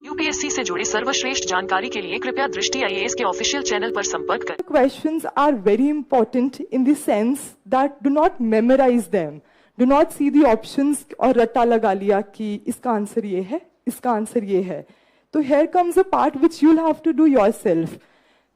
UPSC से जुड़ी सर्वश्रेष्ठ जानकारी के लिए कृपया दृष्टि आईएएस के ऑफिशियल चैनल पर संपर्क करें। Questions are very important in the sense that do not memorize them. Do not see the options और रट्टा लगा लिया कि इसका आंसर ये है, इसका आंसर ये है. तो here comes a part which you'll have to do yourself.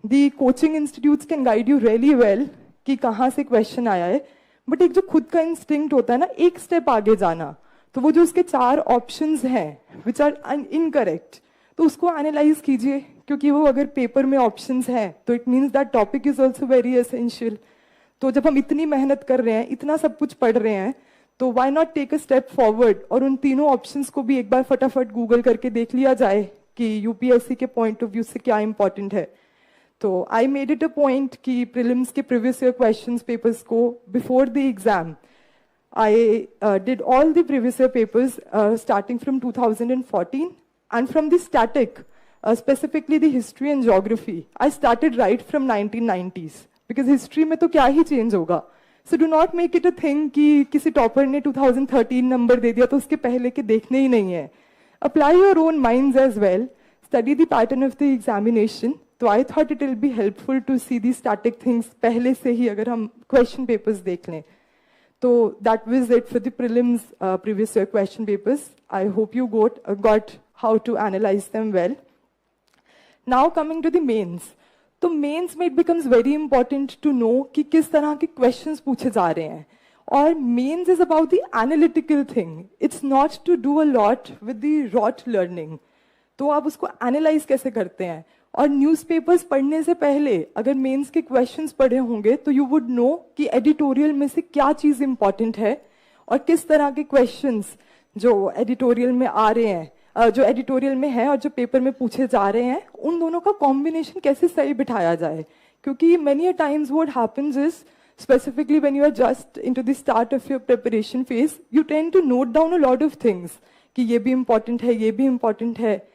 The coaching institutes can guide you really well कि कहाँ से question आया है. But एक जो खुद का instinct होता है ना, एक step आगे जाना. तो वो जो उसके 4 ऑप्शंस हैं विच आर इनकरेक्ट, तो उसको एनालाइज कीजिए, क्योंकि वो अगर पेपर में ऑप्शंस हैं तो it means that topic is also very essential. तो जब हम इतनी मेहनत कर रहे हैं, इतना सब कुछ पढ़ रहे हैं, तो why not take a step forward और उन तीनों ऑप्शंस को भी एक बार फटाफट गूगल करके देख लिया जाए कि यूपीएससी के पॉइंट ऑफ व्यू से क्या इंपॉर्टेंट है. तो I made it a point कि प्रीलिम्स के प्रीवियस ईयर क्वेश्चंस पेपर्स को before the exam I did all the previous year papers starting from 2014, and from the static, specifically the history and geography, I started right from 1990s because history में तो क्या ही change होगा. So do not make it a thing कि किसी topper ने 2013 number दे दिया तो उसके पहले के देखने ही नहीं है. Apply your own minds as well. Study the pattern of the examination. तो I thought it will be helpful to see the static things पहले से ही अगर हम question papers देख लें. So that was it for the prelims previous year question papers. I hope you got how to analyze them well. Now coming to the mains. तो mains में it becomes very important to know कि किस तरह के questions पूछे जा रहे हैं. और mains is about the analytical thing. It's not to do a lot with the rote learning. तो आप उसको analyze कैसे करते हैं. और न्यूज़पेपर्स पढ़ने से पहले अगर मेंस के क्वेश्चंस पढ़े होंगे तो यू वुड नो कि एडिटोरियल में से क्या चीज़ इंपॉर्टेंट है और किस तरह के क्वेश्चंस जो एडिटोरियल में आ रहे हैं, जो एडिटोरियल में है और जो पेपर में पूछे जा रहे हैं, उन दोनों का कॉम्बिनेशन कैसे सही बिठाया जाए. क्योंकि many a times what happens is specifically when you are just into the start of your preparation phase, you tend to note down a lot of things कि ये भी इंपॉर्टेंट है, ये भी इंपॉर्टेंट है.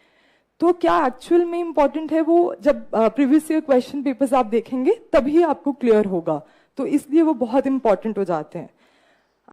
तो क्या एक्चुअल में इंपॉर्टेंट है वो जब प्रीवियस ईयर क्वेश्चन पेपर्स आप देखेंगे तभी आपको क्लियर होगा. तो इसलिए वो बहुत इंपॉर्टेंट हो जाते हैं.